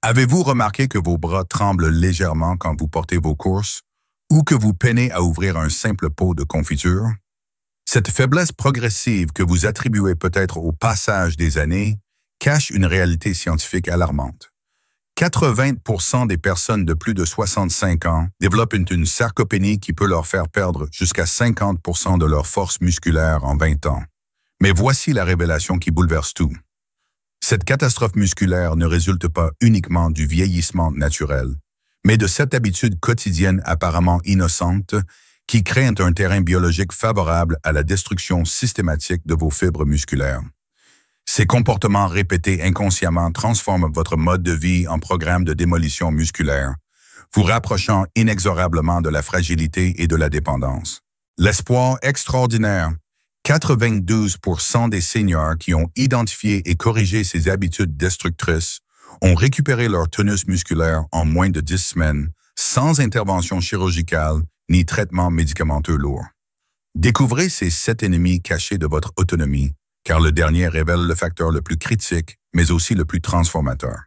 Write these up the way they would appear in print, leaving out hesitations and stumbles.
Avez-vous remarqué que vos bras tremblent légèrement quand vous portez vos courses ou que vous peinez à ouvrir un simple pot de confiture? Cette faiblesse progressive que vous attribuez peut-être au passage des années cache une réalité scientifique alarmante. 80% des personnes de plus de 65 ans développent une sarcopénie qui peut leur faire perdre jusqu'à 50% de leur force musculaire en 20 ans. Mais voici la révélation qui bouleverse tout. Cette catastrophe musculaire ne résulte pas uniquement du vieillissement naturel, mais de cette habitude quotidienne apparemment innocente qui crée un terrain biologique favorable à la destruction systématique de vos fibres musculaires. Ces comportements répétés inconsciemment transforment votre mode de vie en programme de démolition musculaire, vous rapprochant inexorablement de la fragilité et de la dépendance. L'espoir extraordinaire. 92% des seniors qui ont identifié et corrigé ces habitudes destructrices ont récupéré leur tonus musculaire en moins de 10 semaines, sans intervention chirurgicale ni traitement médicamenteux lourd. Découvrez ces 7 ennemis cachés de votre autonomie, car le dernier révèle le facteur le plus critique, mais aussi le plus transformateur.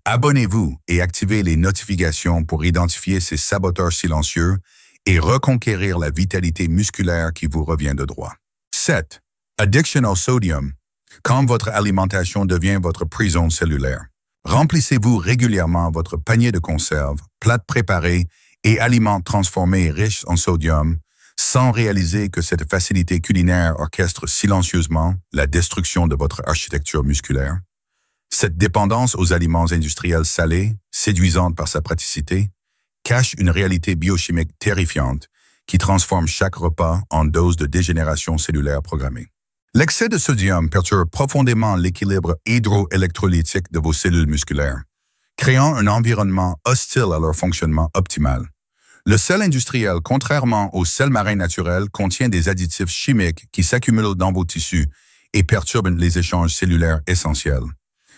Abonnez-vous et activez les notifications pour identifier ces saboteurs silencieux et reconquérir la vitalité musculaire qui vous revient de droit. 7. Addiction au sodium. Quand votre alimentation devient votre prison cellulaire. Remplissez-vous régulièrement votre panier de conserves, plats préparés et aliments transformés riches en sodium, sans réaliser que cette facilité culinaire orchestre silencieusement la destruction de votre architecture musculaire. Cette dépendance aux aliments industriels salés, séduisante par sa praticité, cache une réalité biochimique terrifiante qui transforme chaque repas en dose de dégénération cellulaire programmée. L'excès de sodium perturbe profondément l'équilibre hydroélectrolytique de vos cellules musculaires, créant un environnement hostile à leur fonctionnement optimal. Le sel industriel, contrairement au sel marin naturel, contient des additifs chimiques qui s'accumulent dans vos tissus et perturbent les échanges cellulaires essentiels.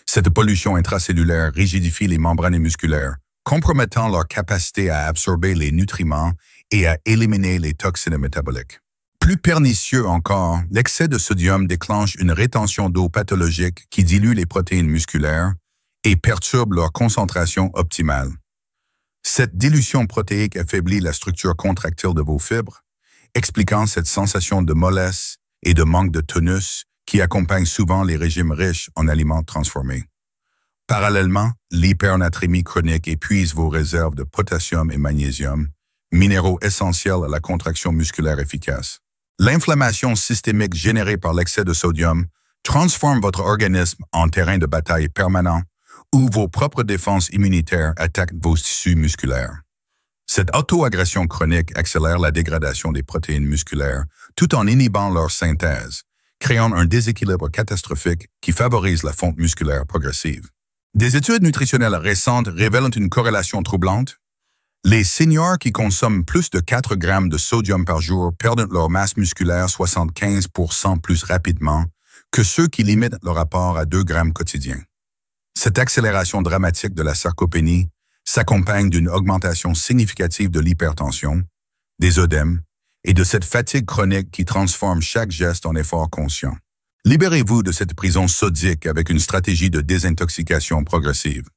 Cette pollution intracellulaire rigidifie les membranes musculaires, compromettant leur capacité à absorber les nutriments et à éliminer les toxines métaboliques. Plus pernicieux encore, l'excès de sodium déclenche une rétention d'eau pathologique qui dilue les protéines musculaires et perturbe leur concentration optimale. Cette dilution protéique affaiblit la structure contractile de vos fibres, expliquant cette sensation de mollesse et de manque de tonus qui accompagne souvent les régimes riches en aliments transformés. Parallèlement, l'hypernatrémie chronique épuise vos réserves de potassium et magnésium, minéraux essentiels à la contraction musculaire efficace. L'inflammation systémique générée par l'excès de sodium transforme votre organisme en terrain de bataille permanent où vos propres défenses immunitaires attaquent vos tissus musculaires. Cette auto-agression chronique accélère la dégradation des protéines musculaires tout en inhibant leur synthèse, créant un déséquilibre catastrophique qui favorise la fonte musculaire progressive. Des études nutritionnelles récentes révèlent une corrélation troublante. Les seniors qui consomment plus de 4 grammes de sodium par jour perdent leur masse musculaire 75% plus rapidement que ceux qui limitent leur apport à 2 grammes quotidiens. Cette accélération dramatique de la sarcopénie s'accompagne d'une augmentation significative de l'hypertension, des œdèmes et de cette fatigue chronique qui transforme chaque geste en effort conscient. Libérez-vous de cette prison sodique avec une stratégie de désintoxication progressive.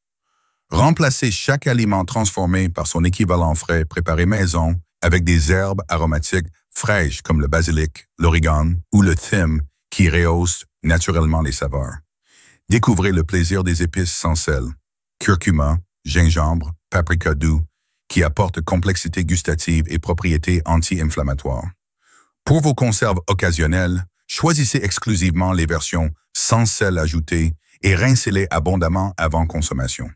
Remplacez chaque aliment transformé par son équivalent frais préparé maison avec des herbes aromatiques fraîches comme le basilic, l'origan ou le thyme qui rehaussent naturellement les saveurs. Découvrez le plaisir des épices sans sel, curcuma, gingembre, paprika doux, qui apportent complexité gustative et propriétés anti-inflammatoires. Pour vos conserves occasionnelles, choisissez exclusivement les versions sans sel ajouté et rincez-les abondamment avant consommation.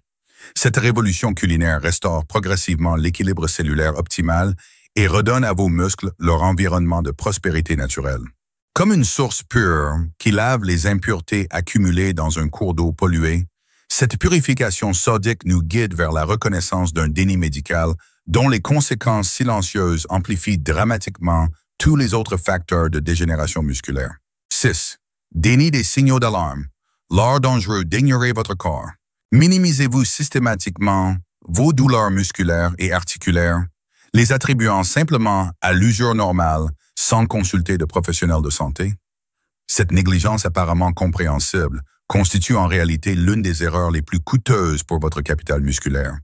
Cette révolution culinaire restaure progressivement l'équilibre cellulaire optimal et redonne à vos muscles leur environnement de prospérité naturelle. Comme une source pure qui lave les impuretés accumulées dans un cours d'eau pollué, cette purification sodique nous guide vers la reconnaissance d'un déni médical dont les conséquences silencieuses amplifient dramatiquement tous les autres facteurs de dégénération musculaire. 6. Déni des signaux d'alarme. L'art dangereux d'ignorer votre corps. Minimisez-vous systématiquement vos douleurs musculaires et articulaires, les attribuant simplement à l'usure normale sans consulter de professionnels de santé. Cette négligence apparemment compréhensible constitue en réalité l'une des erreurs les plus coûteuses pour votre capital musculaire,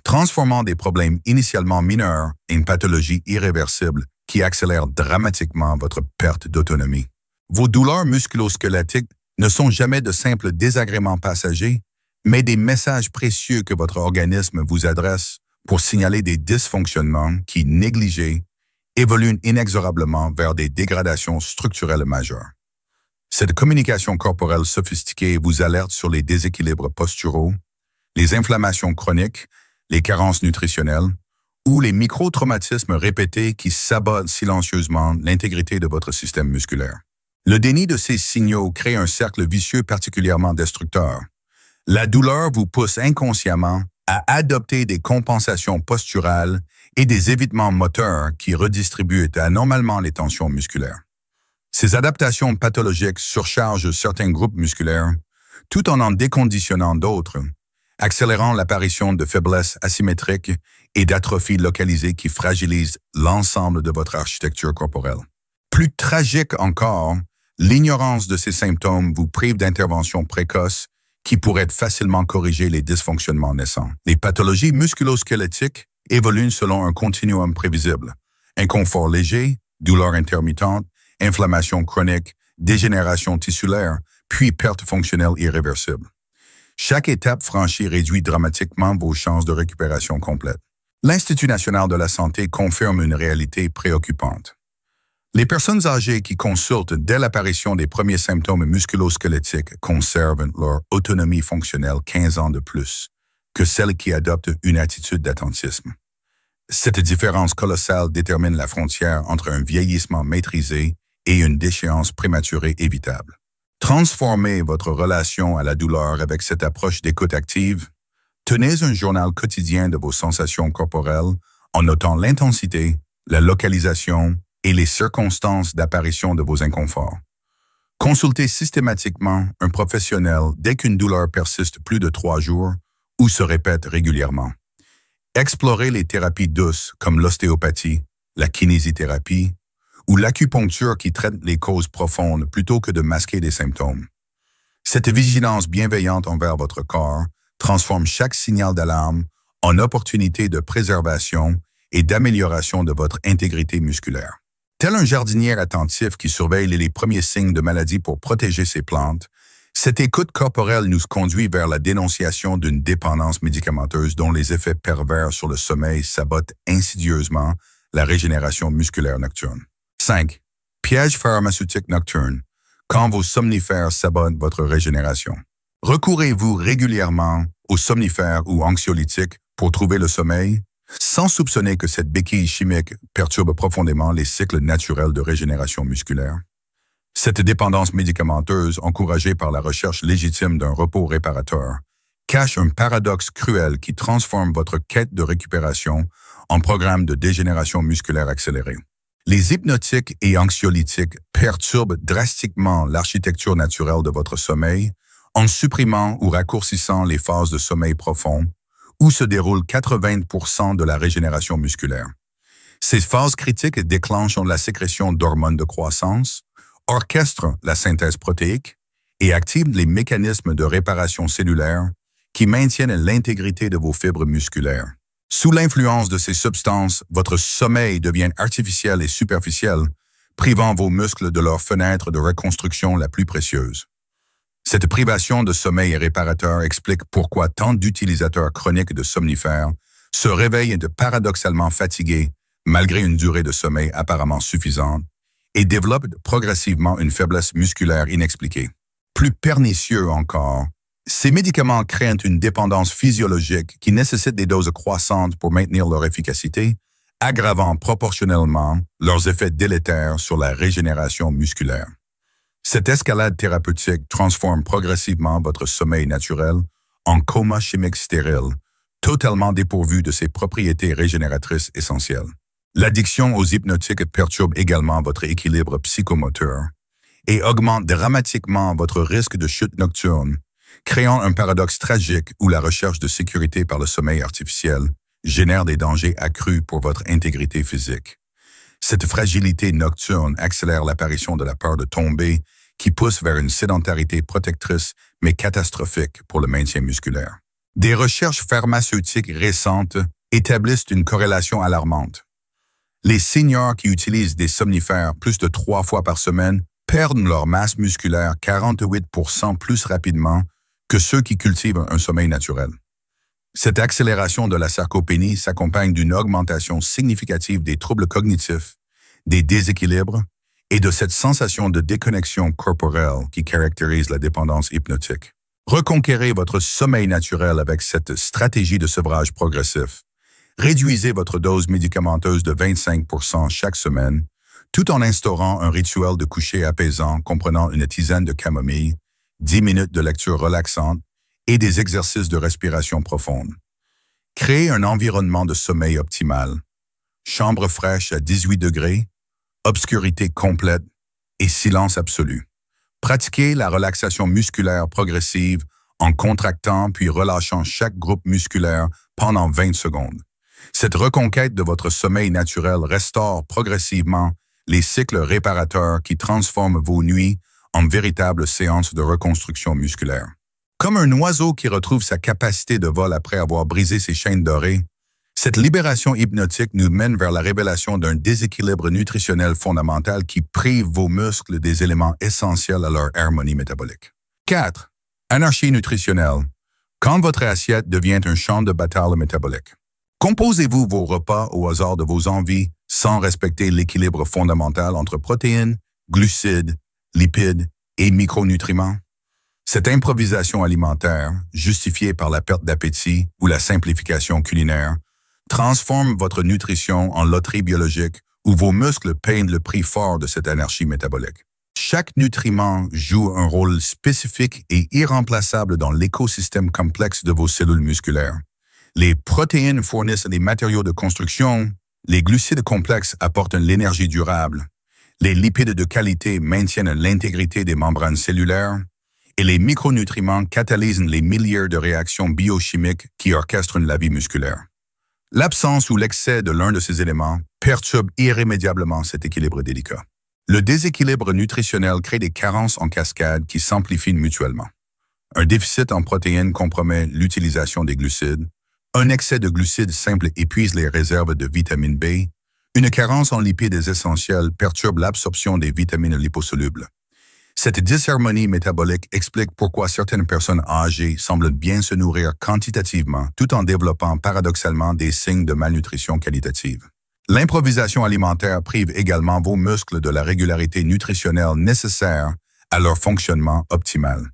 transformant des problèmes initialement mineurs en une pathologie irréversible qui accélère dramatiquement votre perte d'autonomie. Vos douleurs musculo-squelettiques ne sont jamais de simples désagréments passagers, mais des messages précieux que votre organisme vous adresse pour signaler des dysfonctionnements qui, négligés, évoluent inexorablement vers des dégradations structurelles majeures. Cette communication corporelle sophistiquée vous alerte sur les déséquilibres posturaux, les inflammations chroniques, les carences nutritionnelles ou les micro-traumatismes répétés qui sabotent silencieusement l'intégrité de votre système musculaire. Le déni de ces signaux crée un cercle vicieux particulièrement destructeur. La douleur vous pousse inconsciemment à adopter des compensations posturales et des évitements moteurs qui redistribuent anormalement les tensions musculaires. Ces adaptations pathologiques surchargent certains groupes musculaires, tout en déconditionnant d'autres, accélérant l'apparition de faiblesses asymétriques et d'atrophies localisées qui fragilisent l'ensemble de votre architecture corporelle. Plus tragique encore, l'ignorance de ces symptômes vous prive d'interventions précoces qui pourraient facilement corriger les dysfonctionnements naissants. Les pathologies musculo-squelettiques évoluent selon un continuum prévisible. Inconfort léger, douleur intermittente, inflammation chronique, dégénération tissulaire, puis perte fonctionnelle irréversible. Chaque étape franchie réduit dramatiquement vos chances de récupération complète. L'Institut national de la santé confirme une réalité préoccupante. Les personnes âgées qui consultent dès l'apparition des premiers symptômes musculo-squelettiques conservent leur autonomie fonctionnelle 15 ans de plus que celles qui adoptent une attitude d'attentisme. Cette différence colossale détermine la frontière entre un vieillissement maîtrisé et une déchéance prématurée évitable. Transformez votre relation à la douleur avec cette approche d'écoute active. Tenez un journal quotidien de vos sensations corporelles en notant l'intensité, la localisation et les circonstances d'apparition de vos inconforts. Consultez systématiquement un professionnel dès qu'une douleur persiste plus de 3 jours ou se répète régulièrement. Explorez les thérapies douces comme l'ostéopathie, la kinésithérapie ou l'acupuncture qui traite les causes profondes plutôt que de masquer des symptômes. Cette vigilance bienveillante envers votre corps transforme chaque signal d'alarme en opportunité de préservation et d'amélioration de votre intégrité musculaire. Tel un jardinier attentif qui surveille les premiers signes de maladie pour protéger ses plantes, cette écoute corporelle nous conduit vers la dénonciation d'une dépendance médicamenteuse dont les effets pervers sur le sommeil sabotent insidieusement la régénération musculaire nocturne. 5. Piège pharmaceutique nocturne. Quand vos somnifères sabotent votre régénération. Recourez-vous régulièrement aux somnifères ou anxiolytiques pour trouver le sommeil, sans soupçonner que cette béquille chimique perturbe profondément les cycles naturels de régénération musculaire? Cette dépendance médicamenteuse, encouragée par la recherche légitime d'un repos réparateur, cache un paradoxe cruel qui transforme votre quête de récupération en programme de dégénération musculaire accélérée. Les hypnotiques et anxiolytiques perturbent drastiquement l'architecture naturelle de votre sommeil en supprimant ou raccourcissant les phases de sommeil profond où se déroule 80% de la régénération musculaire. Ces phases critiques déclenchent la sécrétion d'hormones de croissance, orchestrent la synthèse protéique et activent les mécanismes de réparation cellulaire qui maintiennent l'intégrité de vos fibres musculaires. Sous l'influence de ces substances, votre sommeil devient artificiel et superficiel, privant vos muscles de leur fenêtre de reconstruction la plus précieuse. Cette privation de sommeil réparateur explique pourquoi tant d'utilisateurs chroniques de somnifères se réveillent paradoxalement fatigués malgré une durée de sommeil apparemment suffisante et développent progressivement une faiblesse musculaire inexpliquée. Plus pernicieux encore, ces médicaments créent une dépendance physiologique qui nécessite des doses croissantes pour maintenir leur efficacité, aggravant proportionnellement leurs effets délétères sur la régénération musculaire. Cette escalade thérapeutique transforme progressivement votre sommeil naturel en coma chimique stérile, totalement dépourvu de ses propriétés régénératrices essentielles. L'addiction aux hypnotiques perturbe également votre équilibre psychomoteur et augmente dramatiquement votre risque de chute nocturne, créant un paradoxe tragique où la recherche de sécurité par le sommeil artificiel génère des dangers accrus pour votre intégrité physique. Cette fragilité nocturne accélère l'apparition de la peur de tomber, qui pousse vers une sédentarité protectrice mais catastrophique pour le maintien musculaire. Des recherches pharmaceutiques récentes établissent une corrélation alarmante. Les seniors qui utilisent des somnifères plus de 3 fois par semaine perdent leur masse musculaire 48% plus rapidement que ceux qui cultivent un sommeil naturel. Cette accélération de la sarcopénie s'accompagne d'une augmentation significative des troubles cognitifs, des déséquilibres et de cette sensation de déconnexion corporelle qui caractérise la dépendance hypnotique. Reconquérez votre sommeil naturel avec cette stratégie de sevrage progressif. Réduisez votre dose médicamenteuse de 25% chaque semaine, tout en instaurant un rituel de coucher apaisant comprenant une tisane de camomille, 10 minutes de lecture relaxante et des exercices de respiration profonde. Créez un environnement de sommeil optimal. Chambre fraîche à 18 degrés, obscurité complète et silence absolu. Pratiquez la relaxation musculaire progressive en contractant puis relâchant chaque groupe musculaire pendant 20 secondes. Cette reconquête de votre sommeil naturel restaure progressivement les cycles réparateurs qui transforment vos nuits en véritables séances de reconstruction musculaire. Comme un oiseau qui retrouve sa capacité de vol après avoir brisé ses chaînes dorées, cette libération hypnotique nous mène vers la révélation d'un déséquilibre nutritionnel fondamental qui prive vos muscles des éléments essentiels à leur harmonie métabolique. 4. Anarchie nutritionnelle. Quand votre assiette devient un champ de bataille métabolique. Composez-vous vos repas au hasard de vos envies sans respecter l'équilibre fondamental entre protéines, glucides, lipides et micronutriments? Cette improvisation alimentaire, justifiée par la perte d'appétit ou la simplification culinaire, transforme votre nutrition en loterie biologique où vos muscles payent le prix fort de cette anarchie métabolique. Chaque nutriment joue un rôle spécifique et irremplaçable dans l'écosystème complexe de vos cellules musculaires. Les protéines fournissent les matériaux de construction, les glucides complexes apportent l'énergie durable, les lipides de qualité maintiennent l'intégrité des membranes cellulaires, et les micronutriments catalysent les milliers de réactions biochimiques qui orchestrent la vie musculaire. L'absence ou l'excès de l'un de ces éléments perturbe irrémédiablement cet équilibre délicat. Le déséquilibre nutritionnel crée des carences en cascade qui s'amplifient mutuellement. Un déficit en protéines compromet l'utilisation des glucides, un excès de glucides simples épuise les réserves de vitamine B, une carence en lipides essentiels perturbe l'absorption des vitamines liposolubles. Cette disharmonie métabolique explique pourquoi certaines personnes âgées semblent bien se nourrir quantitativement tout en développant paradoxalement des signes de malnutrition qualitative. L'improvisation alimentaire prive également vos muscles de la régularité nutritionnelle nécessaire à leur fonctionnement optimal.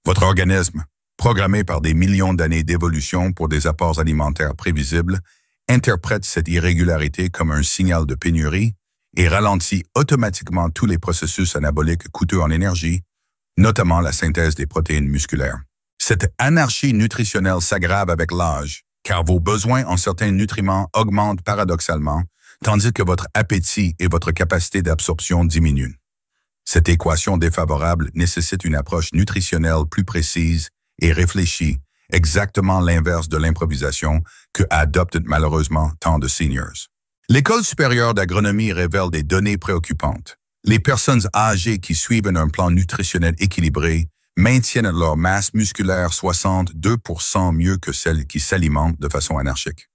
Votre organisme, programmé par des millions d'années d'évolution pour des apports alimentaires prévisibles, interprète cette irrégularité comme un signal de pénurie et ralentit automatiquement tous les processus anaboliques coûteux en énergie, notamment la synthèse des protéines musculaires. Cette anarchie nutritionnelle s'aggrave avec l'âge, car vos besoins en certains nutriments augmentent paradoxalement, tandis que votre appétit et votre capacité d'absorption diminuent. Cette équation défavorable nécessite une approche nutritionnelle plus précise et réfléchie, exactement l'inverse de l'improvisation que adoptent malheureusement tant de seniors. L'École supérieure d'agronomie révèle des données préoccupantes. Les personnes âgées qui suivent un plan nutritionnel équilibré maintiennent leur masse musculaire 62% mieux que celles qui s'alimentent de façon anarchique.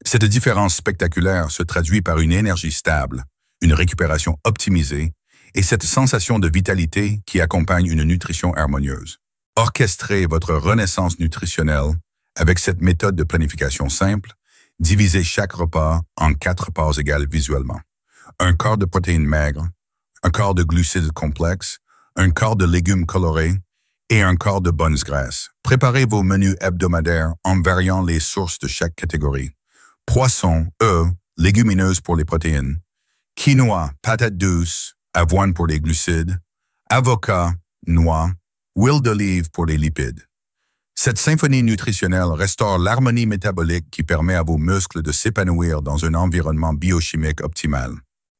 Cette différence spectaculaire se traduit par une énergie stable, une récupération optimisée et cette sensation de vitalité qui accompagne une nutrition harmonieuse. Orchestrez votre renaissance nutritionnelle avec cette méthode de planification simple. Divisez chaque repas en 4 parts égales visuellement. Un quart de protéines maigres, un quart de glucides complexes, un quart de légumes colorés et un quart de bonnes graisses. Préparez vos menus hebdomadaires en variant les sources de chaque catégorie. Poisson, œufs, légumineuses pour les protéines, quinoa, patates douces, avoine pour les glucides, avocat, noix, huile d'olive pour les lipides. Cette symphonie nutritionnelle restaure l'harmonie métabolique qui permet à vos muscles de s'épanouir dans un environnement biochimique optimal.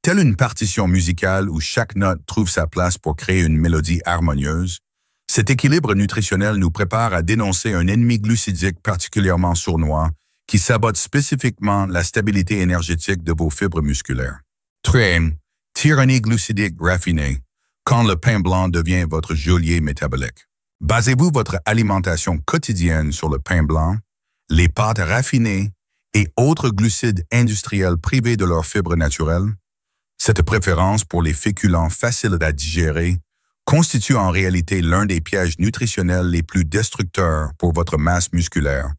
Telle une partition musicale où chaque note trouve sa place pour créer une mélodie harmonieuse, cet équilibre nutritionnel nous prépare à dénoncer un ennemi glucidique particulièrement sournois qui sabote spécifiquement la stabilité énergétique de vos fibres musculaires. Tyrannie glucidique raffinée, quand le pain blanc devient votre geôlier métabolique. Basez-vous votre alimentation quotidienne sur le pain blanc, les pâtes raffinées et autres glucides industriels privés de leurs fibres naturelles? Cette préférence pour les féculents faciles à digérer constitue en réalité l'un des pièges nutritionnels les plus destructeurs pour votre masse musculaire,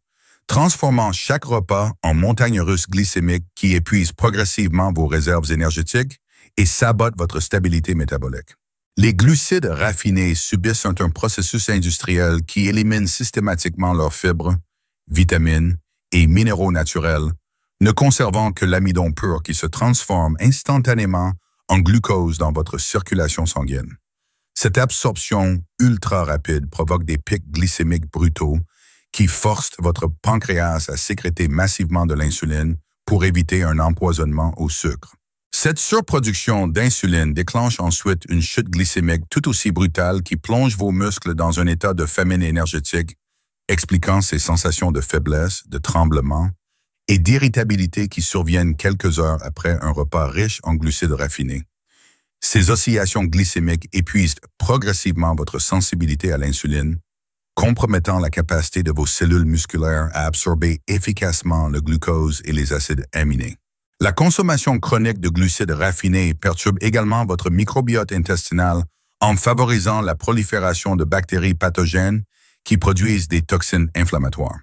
transformant chaque repas en montagne russe glycémique qui épuise progressivement vos réserves énergétiques et sabote votre stabilité métabolique. Les glucides raffinés subissent un processus industriel qui élimine systématiquement leurs fibres, vitamines et minéraux naturels, ne conservant que l'amidon pur qui se transforme instantanément en glucose dans votre circulation sanguine. Cette absorption ultra rapide provoque des pics glycémiques brutaux qui forcent votre pancréas à sécréter massivement de l'insuline pour éviter un empoisonnement au sucre. Cette surproduction d'insuline déclenche ensuite une chute glycémique tout aussi brutale qui plonge vos muscles dans un état de famine énergétique, expliquant ces sensations de faiblesse, de tremblement et d'irritabilité qui surviennent quelques heures après un repas riche en glucides raffinés. Ces oscillations glycémiques épuisent progressivement votre sensibilité à l'insuline, compromettant la capacité de vos cellules musculaires à absorber efficacement le glucose et les acides aminés. La consommation chronique de glucides raffinés perturbe également votre microbiote intestinal en favorisant la prolifération de bactéries pathogènes qui produisent des toxines inflammatoires.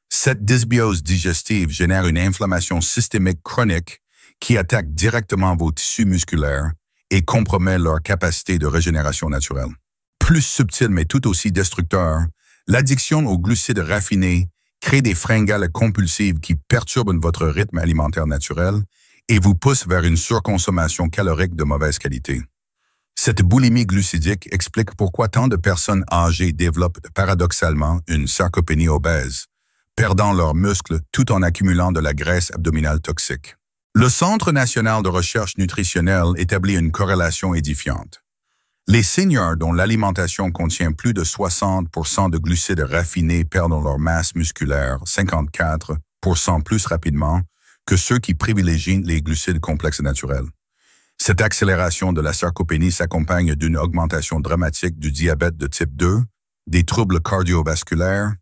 Cette dysbiose digestive génère une inflammation systémique chronique qui attaque directement vos tissus musculaires et compromet leur capacité de régénération naturelle. Plus subtil mais tout aussi destructeur, l'addiction aux glucides raffinés crée des fringales compulsives qui perturbent votre rythme alimentaire naturel et vous poussent vers une surconsommation calorique de mauvaise qualité. Cette boulimie glucidique explique pourquoi tant de personnes âgées développent paradoxalement une sarcopénie obèse, perdant leurs muscles tout en accumulant de la graisse abdominale toxique. Le Centre national de recherche nutritionnelle établit une corrélation édifiante. Les seniors dont l'alimentation contient plus de 60% de glucides raffinés perdent leur masse musculaire 54% plus rapidement que ceux qui privilégient les glucides complexes naturels. Cette accélération de la sarcopénie s'accompagne d'une augmentation dramatique du diabète de type 2, des troubles cardiovasculaires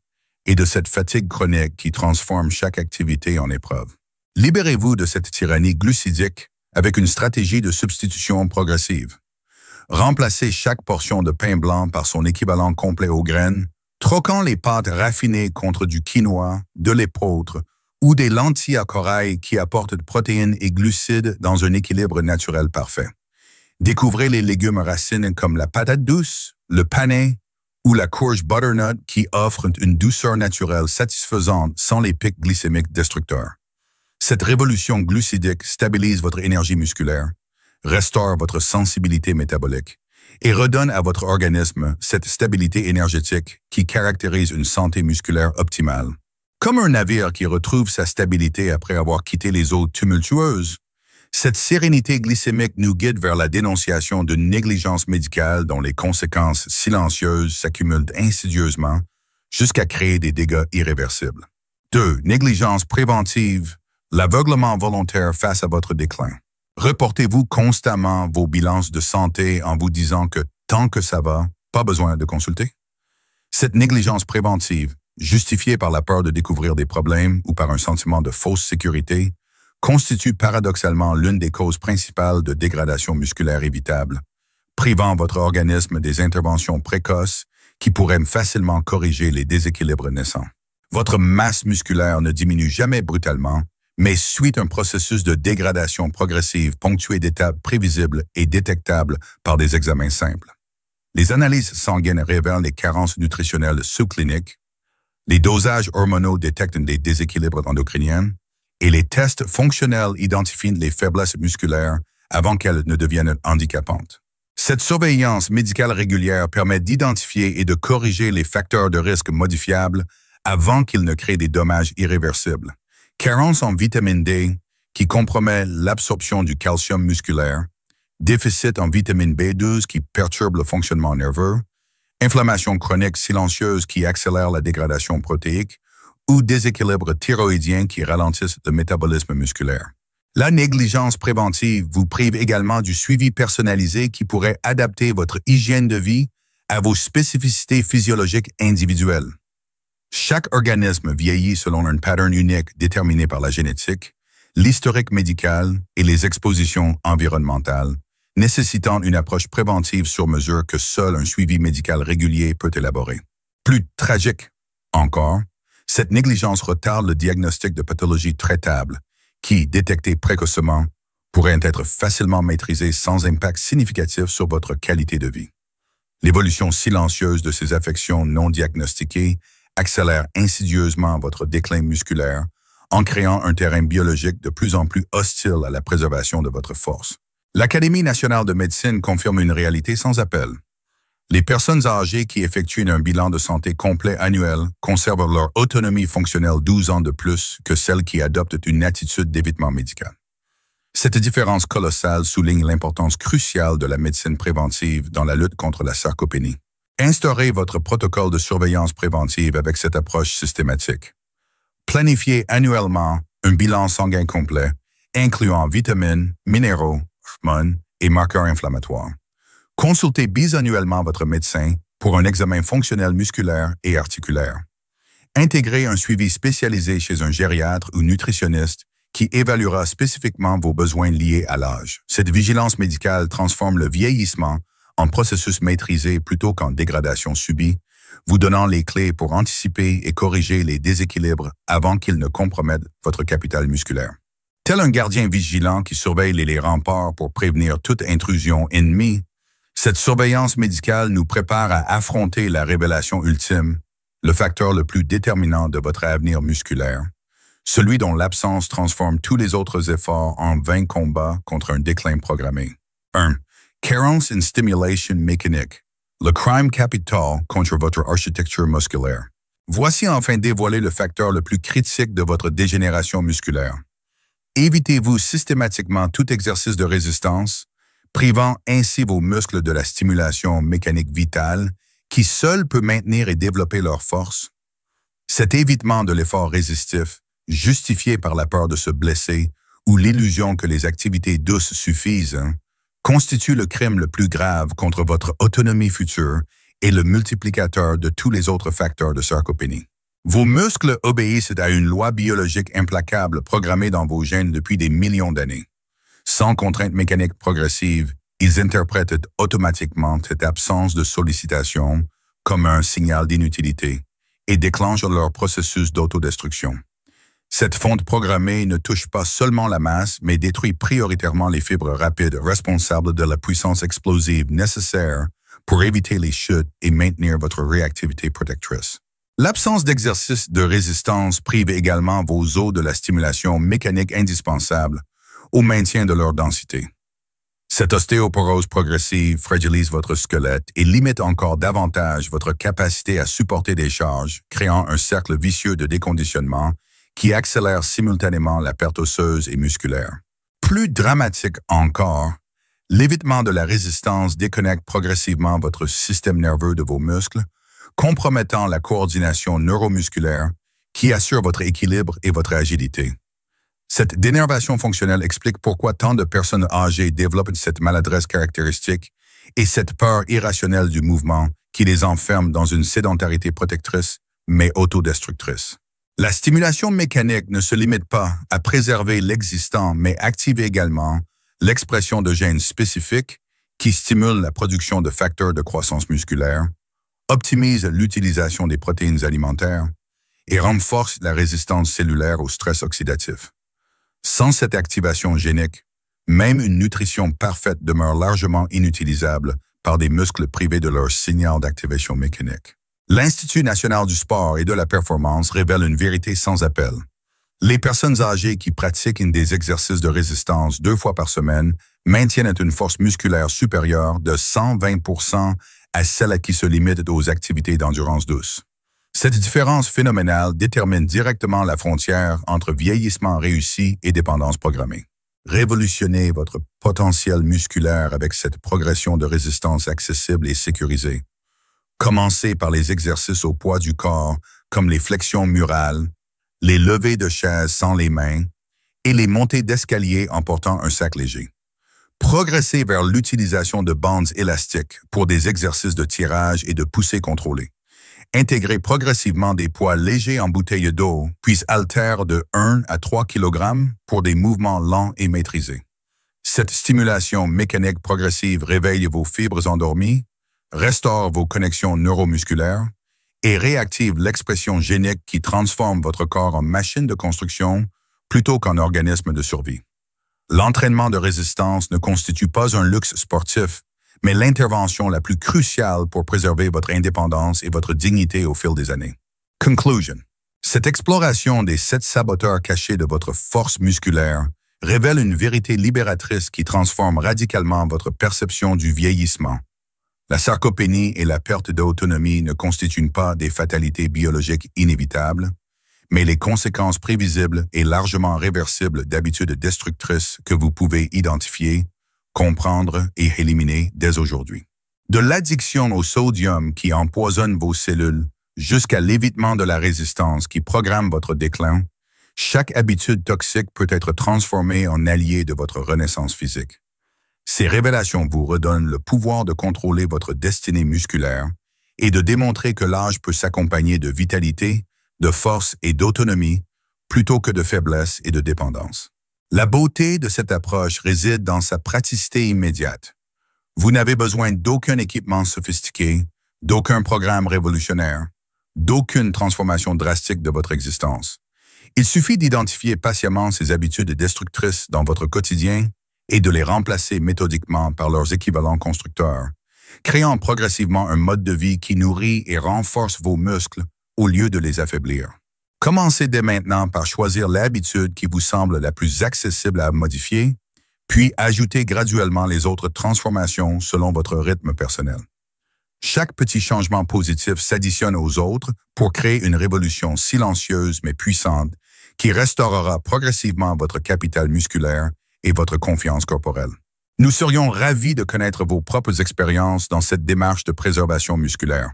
et de cette fatigue chronique qui transforme chaque activité en épreuve. Libérez-vous de cette tyrannie glucidique avec une stratégie de substitution progressive. Remplacez chaque portion de pain blanc par son équivalent complet aux graines, troquant les pâtes raffinées contre du quinoa, de l'épeautre ou des lentilles à corail qui apportent protéines et glucides dans un équilibre naturel parfait. Découvrez les légumes racines comme la patate douce, le panais ou la courge butternut qui offrent une douceur naturelle satisfaisante sans les pics glycémiques destructeurs. Cette révolution glucidique stabilise votre énergie musculaire, restaure votre sensibilité métabolique et redonne à votre organisme cette stabilité énergétique qui caractérise une santé musculaire optimale. Comme un navire qui retrouve sa stabilité après avoir quitté les eaux tumultueuses, cette sérénité glycémique nous guide vers la dénonciation d'une négligence médicale dont les conséquences silencieuses s'accumulent insidieusement jusqu'à créer des dégâts irréversibles. 2. Négligence préventive, l'aveuglement volontaire face à votre déclin. Reportez-vous constamment vos bilans de santé en vous disant que tant que ça va, pas besoin de consulter? Cette négligence préventive, justifiée par la peur de découvrir des problèmes ou par un sentiment de fausse sécurité, constitue paradoxalement l'une des causes principales de dégradation musculaire évitable, privant votre organisme des interventions précoces qui pourraient facilement corriger les déséquilibres naissants. Votre masse musculaire ne diminue jamais brutalement, mais suit un processus de dégradation progressive ponctué d'étapes prévisibles et détectables par des examens simples. Les analyses sanguines révèlent les carences nutritionnelles subcliniques, les dosages hormonaux détectent des déséquilibres endocriniens et les tests fonctionnels identifient les faiblesses musculaires avant qu'elles ne deviennent handicapantes. Cette surveillance médicale régulière permet d'identifier et de corriger les facteurs de risque modifiables avant qu'ils ne créent des dommages irréversibles. Carence en vitamine D qui compromet l'absorption du calcium musculaire, déficit en vitamine B12 qui perturbe le fonctionnement nerveux, inflammation chronique silencieuse qui accélère la dégradation protéique ou déséquilibre thyroïdien qui ralentissent le métabolisme musculaire. La négligence préventive vous prive également du suivi personnalisé qui pourrait adapter votre hygiène de vie à vos spécificités physiologiques individuelles. Chaque organisme vieillit selon un pattern unique déterminé par la génétique, l'historique médical et les expositions environnementales, nécessitant une approche préventive sur mesure que seul un suivi médical régulier peut élaborer. Plus tragique encore, cette négligence retarde le diagnostic de pathologies traitables qui, détectées précocement, pourraient être facilement maîtrisées sans impact significatif sur votre qualité de vie. L'évolution silencieuse de ces affections non diagnostiquées accélère insidieusement votre déclin musculaire en créant un terrain biologique de plus en plus hostile à la préservation de votre force. L'Académie nationale de médecine confirme une réalité sans appel. Les personnes âgées qui effectuent un bilan de santé complet annuel conservent leur autonomie fonctionnelle 12 ans de plus que celles qui adoptent une attitude d'évitement médical. Cette différence colossale souligne l'importance cruciale de la médecine préventive dans la lutte contre la sarcopénie. Instaurez votre protocole de surveillance préventive avec cette approche systématique. Planifiez annuellement un bilan sanguin complet, incluant vitamines, minéraux, hormones et marqueurs inflammatoires. Consultez bisannuellement votre médecin pour un examen fonctionnel musculaire et articulaire. Intégrez un suivi spécialisé chez un gériatre ou nutritionniste qui évaluera spécifiquement vos besoins liés à l'âge. Cette vigilance médicale transforme le vieillissement en processus maîtrisé plutôt qu'en dégradation subie, vous donnant les clés pour anticiper et corriger les déséquilibres avant qu'ils ne compromettent votre capital musculaire. Tel un gardien vigilant qui surveille les remparts pour prévenir toute intrusion ennemie, cette surveillance médicale nous prépare à affronter la révélation ultime, le facteur le plus déterminant de votre avenir musculaire, celui dont l'absence transforme tous les autres efforts en vains combats contre un déclin programmé. 1. Carence in stimulation mécanique, le crime capital contre votre architecture musculaire. Voici enfin dévoilé le facteur le plus critique de votre dégénération musculaire. Évitez-vous systématiquement tout exercice de résistance, privant ainsi vos muscles de la stimulation mécanique vitale qui seule peut maintenir et développer leur force. Cet évitement de l'effort résistif, justifié par la peur de se blesser ou l'illusion que les activités douces suffisent, constitue le crime le plus grave contre votre autonomie future et le multiplicateur de tous les autres facteurs de sarcopénie. Vos muscles obéissent à une loi biologique implacable programmée dans vos gènes depuis des millions d'années. Sans contrainte mécanique progressive, ils interprètent automatiquement cette absence de sollicitation comme un signal d'inutilité et déclenchent leur processus d'autodestruction. Cette fonte programmée ne touche pas seulement la masse, mais détruit prioritairement les fibres rapides responsables de la puissance explosive nécessaire pour éviter les chutes et maintenir votre réactivité protectrice. L'absence d'exercice de résistance prive également vos os de la stimulation mécanique indispensable au maintien de leur densité. Cette ostéoporose progressive fragilise votre squelette et limite encore davantage votre capacité à supporter des charges, créant un cercle vicieux de déconditionnement qui accélère simultanément la perte osseuse et musculaire. Plus dramatique encore, l'évitement de la résistance déconnecte progressivement votre système nerveux de vos muscles, compromettant la coordination neuromusculaire qui assure votre équilibre et votre agilité. Cette dénervation fonctionnelle explique pourquoi tant de personnes âgées développent cette maladresse caractéristique et cette peur irrationnelle du mouvement qui les enferme dans une sédentarité protectrice mais autodestructrice. La stimulation mécanique ne se limite pas à préserver l'existant, mais active également l'expression de gènes spécifiques qui stimulent la production de facteurs de croissance musculaire, optimise l'utilisation des protéines alimentaires et renforce la résistance cellulaire au stress oxydatif. Sans cette activation génique, même une nutrition parfaite demeure largement inutilisable par des muscles privés de leur signal d'activation mécanique. L'Institut national du sport et de la performance révèle une vérité sans appel. Les personnes âgées qui pratiquent des exercices de résistance 2 fois par semaine maintiennent une force musculaire supérieure de 120% à celle qui se limite aux activités d'endurance douce. Cette différence phénoménale détermine directement la frontière entre vieillissement réussi et dépendance programmée. Révolutionnez votre potentiel musculaire avec cette progression de résistance accessible et sécurisée. Commencez par les exercices au poids du corps, comme les flexions murales, les levées de chaise sans les mains et les montées d'escalier en portant un sac léger. Progressez vers l'utilisation de bandes élastiques pour des exercices de tirage et de poussée contrôlée. Intégrez progressivement des poids légers en bouteille d'eau, puis haltères de 1 à 3 kg pour des mouvements lents et maîtrisés. Cette stimulation mécanique progressive réveille vos fibres endormies, restaure vos connexions neuromusculaires et réactive l'expression génique qui transforme votre corps en machine de construction plutôt qu'en organisme de survie. L'entraînement de résistance ne constitue pas un luxe sportif, mais l'intervention la plus cruciale pour préserver votre indépendance et votre dignité au fil des années. Conclusion. Cette exploration des 7 saboteurs cachés de votre force musculaire révèle une vérité libératrice qui transforme radicalement votre perception du vieillissement. La sarcopénie et la perte d'autonomie ne constituent pas des fatalités biologiques inévitables, mais les conséquences prévisibles et largement réversibles d'habitudes destructrices que vous pouvez identifier, comprendre et éliminer dès aujourd'hui. De l'addiction au sodium qui empoisonne vos cellules jusqu'à l'évitement de la résistance qui programme votre déclin, chaque habitude toxique peut être transformée en allié de votre renaissance physique. Ces révélations vous redonnent le pouvoir de contrôler votre destinée musculaire et de démontrer que l'âge peut s'accompagner de vitalité, de force et d'autonomie plutôt que de faiblesse et de dépendance. La beauté de cette approche réside dans sa praticité immédiate. Vous n'avez besoin d'aucun équipement sophistiqué, d'aucun programme révolutionnaire, d'aucune transformation drastique de votre existence. Il suffit d'identifier patiemment ces habitudes destructrices dans votre quotidien et de les remplacer méthodiquement par leurs équivalents constructeurs, créant progressivement un mode de vie qui nourrit et renforce vos muscles au lieu de les affaiblir. Commencez dès maintenant par choisir l'habitude qui vous semble la plus accessible à modifier, puis ajoutez graduellement les autres transformations selon votre rythme personnel. Chaque petit changement positif s'additionne aux autres pour créer une révolution silencieuse mais puissante qui restaurera progressivement votre capital musculaire et votre confiance corporelle. Nous serions ravis de connaître vos propres expériences dans cette démarche de préservation musculaire.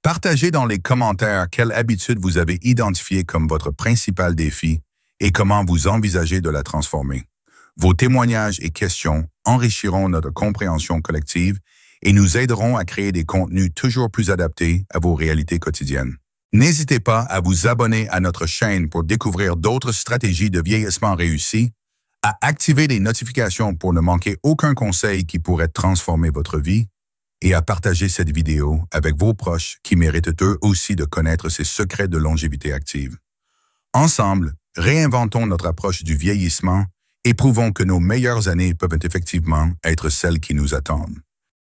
Partagez dans les commentaires quelle habitude vous avez identifiée comme votre principal défi et comment vous envisagez de la transformer. Vos témoignages et questions enrichiront notre compréhension collective et nous aideront à créer des contenus toujours plus adaptés à vos réalités quotidiennes. N'hésitez pas à vous abonner à notre chaîne pour découvrir d'autres stratégies de vieillissement réussies, à activer les notifications pour ne manquer aucun conseil qui pourrait transformer votre vie, et à partager cette vidéo avec vos proches qui méritent eux aussi de connaître ces secrets de longévité active. Ensemble, réinventons notre approche du vieillissement et prouvons que nos meilleures années peuvent effectivement être celles qui nous attendent.